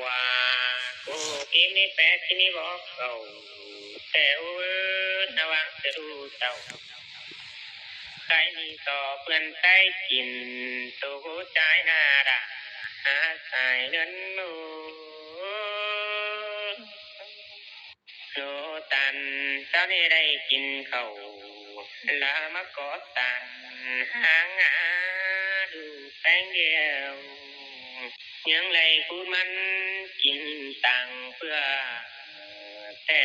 ว่ากูกินนี่แปะที่นี่บอกเขาแต่ระวังจะดูเต่าใครมีต่อเพื่อนใช้กินตู้ใจนาดาอาศัยเงินนูโลตันเจ้านี่ได้กินเขาลามากอดตันหางาดูแป้งเดียวยังไรพูดมันกินตังเพื่อแต่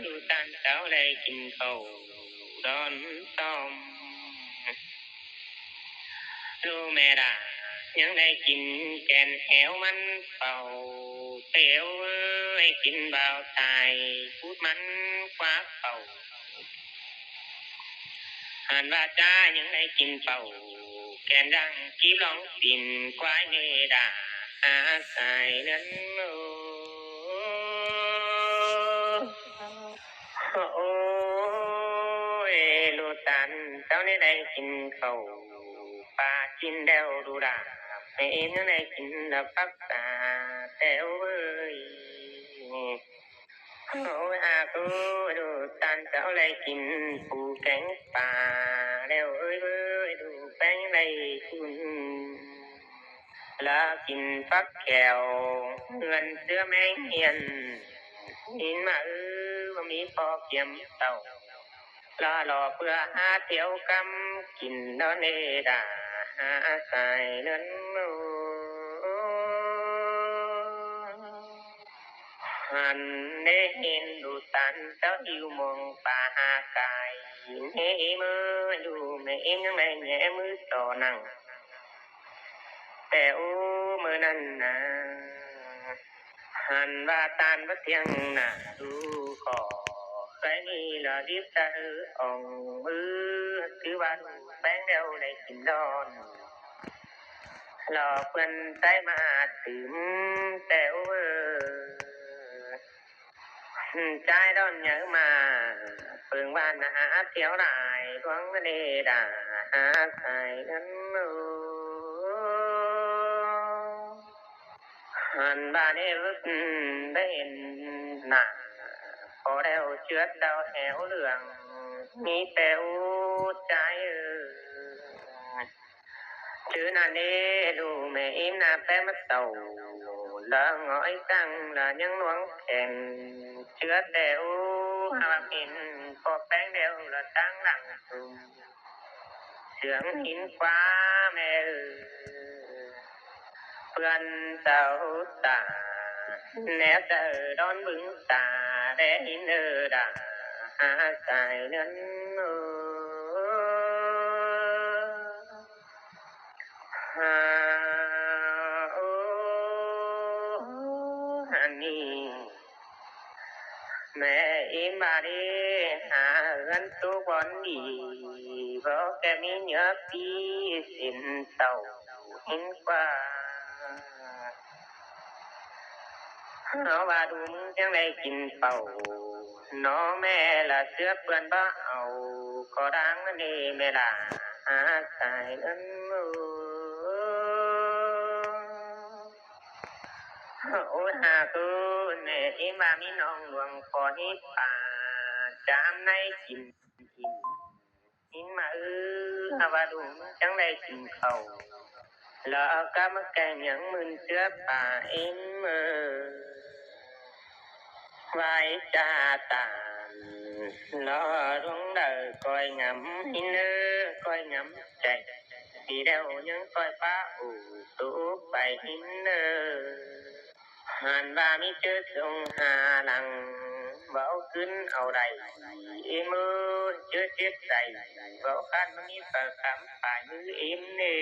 ดูตันเจ้าได้กินเขาดอนต้อมรู้แม่ด่ายังได้กินแกนแหวมันเป่าเตียวให้กินเบาตายพูดมันคว้าเป่าหันว่าจ้ายังได้กินเป่าแกนดังกีบร้องปิ่นควายเนดาอาศัยนั้นโอ้ยลูตันเจ้านี่ได้กินเขาปลากินเดวดูดาไม่เอ็นได้กินละปักตาเดวเอ้ยโอ้ยอากูดูตันเจ้าได้กินปูแกงปลาเดวเอ้ยเอ้ยดูแป้งได้กินแล้วกินฟักแขวเงินเสื้อแมงเฮียนหินมาว่ามีพอเกี่ยมเต่าลาหล่อเพื่อหาเที่ยวกำกินนอนเนดาหาใส่เงินมูหันเนเห็นดูตันเจ้าอยู่มองป่าหากายเฮ้มือดูไม่เอ็มยังไม่แง่มือต่อนั่งแต่โอ้มือนั้นนะหันว่าตานว่าเสียงน่ะดูขอใครนี่ละดิบตะอ่องมือคือว่าดูแป้งเดียวได้กินดอนหลอกเพื่อนใจมาตื่มแต่โอ้ใจดอนเยอะมาเปิงบ้านหาเที่ยวได้ดวงเนดาหาใส่เงินมูหันบ้านเอวได้เห็นหน้าพอแล้วเชือดดาวแหวเหลืองมีแต่อุใจชื่อนาเนดูแม่อิมนาแป้มาเต่าละง้อยตั้งละยังหลวงแข่งเชือดเดวหาพินพอแป้งเดวละตั้งหลังตุ่มเสียงหินฟ้าแม่เพื่อนเต่าตาแนบเจอดอนบึงตาแดหินดาหาสายนั้นฮาโอฮันนี่แม่อิมบารีหาเงินตุกวันดีบอกแกมีเนื้อปีสินเต่าหินฟ้าเอาว่าดูมึงจังได้กินเป่าน้อแม่ละเสื้อเปื้อนบ้าเอาก็ดังนี่แม่ละหาสายเงินโอ้หาคือแม่ที่มามีน้องหลวงพอนี่ป่าจามในกินกินกินมาว่าดูมึงจังได้กินเขาแล้วก็มาแกงยังมึนเสื้อป่าเอ็มไว้จาตานลอดวงเดอคอยงำหินคอยงำใจที่เดวยังคอยป้าอูตูไปหินหันว่ามีเจอทรงหาหลังเบาขึ้นเอาใดมือเจอเจ็บใจเบาคันมีประคำปลายมือเอ็มเน่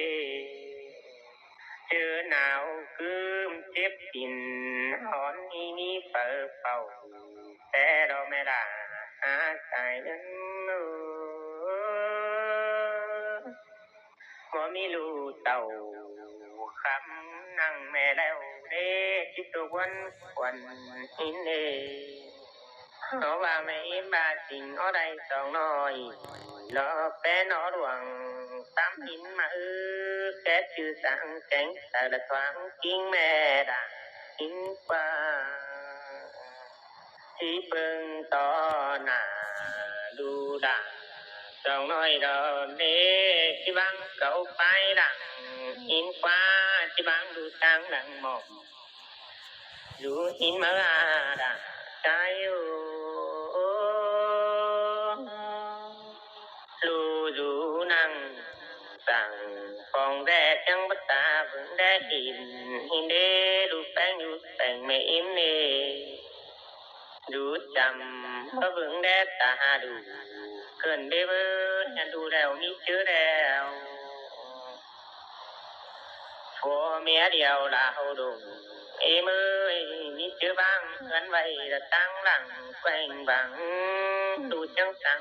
เจอหนาวคืมเจ็บปิ่นหอนนี้มีเปิดเป่าแต่เราไม่ได้หาใส่นั้นบ่มีลูเต่าคำนั่งแม่แล้วเด้คิดตัววันควันหินเด้เอาว่าไม่มาสิ่งเอาใดสองน้อยรอแป้นอหลวงตามหินมาแค่ชื่อสังแสงแต่ละทวางกิ้งแม่ด่าหิ เบิ่งต่อหน้าดูดังสองน้อยดอกเด้ที่บังเก่าไปดังหินฟ้าที่บังดูทางดังหมอกดูหินมาดังใจอยู่ลูดูนั่งสั่งฟองแดดยังบัตาเบิ่งได้หินเด้ดูแป้งอยู่แต่งไม่อิ่มเน่ดูจำก็เบิ่งแดดตาดูเกินเบ้เบ้อดูแล้วมีเชื่อแล้วผัวเมียเดียวลาวดงมือมีเชื่อบ้างเงินไว้ละตั้งหลังแกว่งบังดูจังสัง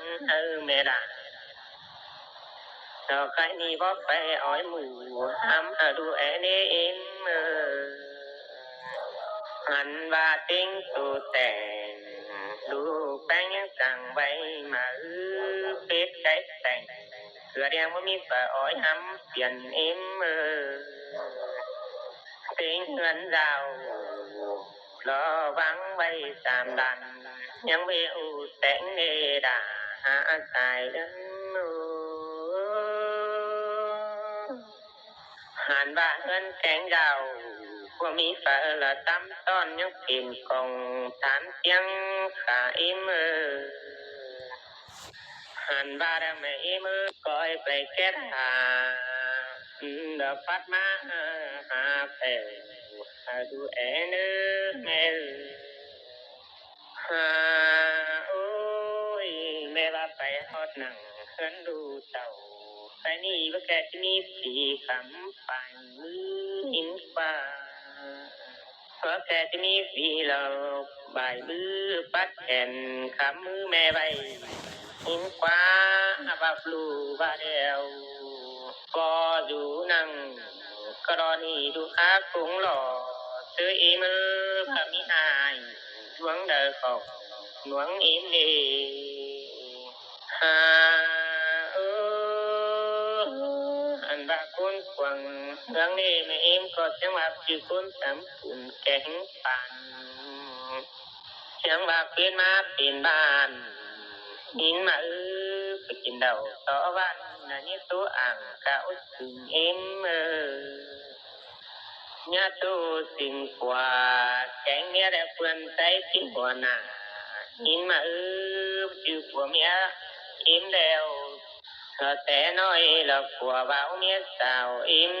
แม่ด่าเราใครนี่บอกไปอ้อยหมูทำดูเนมหันว่าติ้งตูแต่งดูแป้งยังสั่งไว้มาเป็ดไก่แต่งเกลือแดงว่ามีฝาอ้อยห้ำเปลี่ยนติ้งเงินเรารอวังไว้สามดันยังเวอูแต่งเนดาหาสายเดินหันว่าเงินแข็งยาวว่ามีฝาละตั้มต้อนยังกินกองฐานเสียงขาหันว่าได้ไม่ก้อยไปแก้หาดอกฟัดมาหาแผ่ดูเนแม่โอ้ยแม่ว่าไปฮอดหนังเขินดูเต่าไปนี่ว่าแกจะมีสีคำปันมือหินฟ้าว่าแกจะมีสีเราใบมือปัดแขนคำมือแม่ใบหินฟ้าบับลูบาเดียวก็อยู่นั่งกรณีดูอาคงหล่อซื้อมือพระมิหายดวงเดอขอบหลวงเดฮาอันบาคุณกวงเรื่องนี้ไม่ก็จังหวะคือคุณสำคุณแก่งปันจังหวะเปลี่ยนมาเปลี่ยนบ้านหินมาไปกินเดาต่อวันนั่นนี่ตัวอ่างเก่าถึงญาตูสิ่งกว่าแกงเมียได้เพื่อนใจสิ่งกว่าน่ะหินมาชื่อผัวเมียอิ่มแล้วแต่น้อยแล้วผัวเบาเมียสาวอิ่ม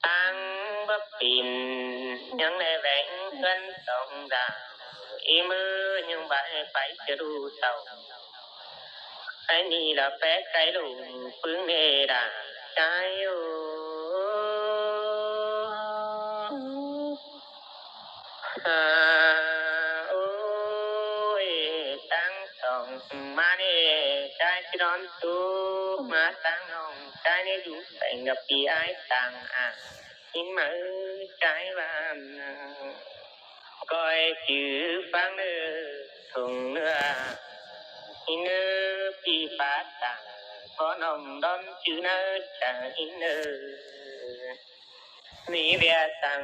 ตั้งบ่ปินยังได้แบ่งเงินสองดาวยังไปจะดูเศร้าไอ้นี่ละแป๊กไก่ลุงปึ้งเนดาใจอยู่โอ้ยตั้งสองมาเน่ใจที่นอนตูมาตั้งน้องใจนี่ดูแต่งกับพี่ไอ้ต่างหินมือใจบ้านก้อยจื้อฟังเนื้อส่งเนื้อหินเนื้อพี่ป้าต่างพอน้องดอนจื้อเนื้อจากหินเนื้อมีเบียสั่ง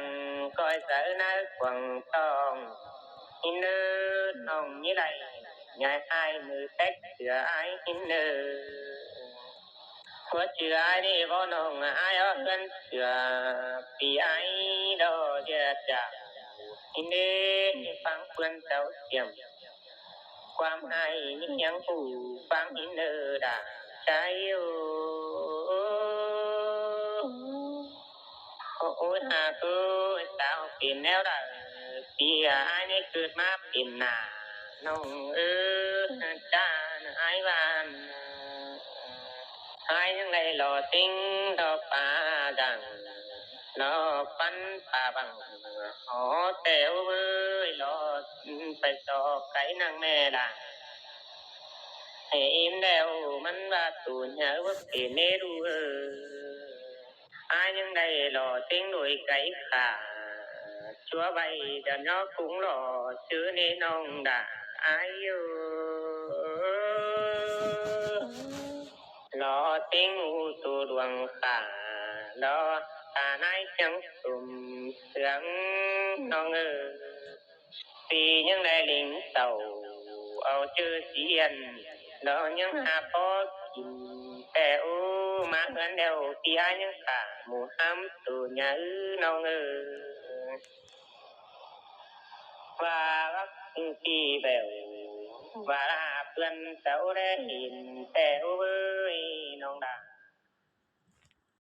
ก้อยเสือเนื้อควงทองหินเนื้อน้องยี่ไรยายไอ้มือเต็กเสือไอ้หินเนื้อหัวเสือไอ้นี่บ่น้องไอ้เอาเงินเสือพี่ไอ้ดอเดียจ่าหินเนื้อฟังเพื่อนเจ้าเสียมความให้นี่ยังผู้ฟังหินเนื้อด่าใจอยู่โอ้ยหาคือสาวเป็นแนวใดพี่ไอ้นี่เกิดมาเป็นหน้าน้องจ้าไอ้บ้านไอ้ยังไงหล่อติ้งดอกป่าดังรอปันป่าบังหอแถวเว้ยรอไปสอบไก่นางแม่ด่าให้อิ่มแล้วมันว่าตูนเหาว่าเป็นเนรูai nhưng đây lò tiếng đuổi cấy khả chúa bay đàn nó cũng lò chứ nên ông đã ai yêu lò tiếng u tu đường khả lò ta nay chẳng tùm sướng nó ngơ ปียังได้ลิงเต่าเอาเจอเสียนเรายังหาพอกินแต่โอ้มาเงินเดียวเปียยังขาหมูห้ำตัวใหญ่น้องว่ารักที่แบวว่าเพื่อนเจ้าได้เห็นแต่โอ้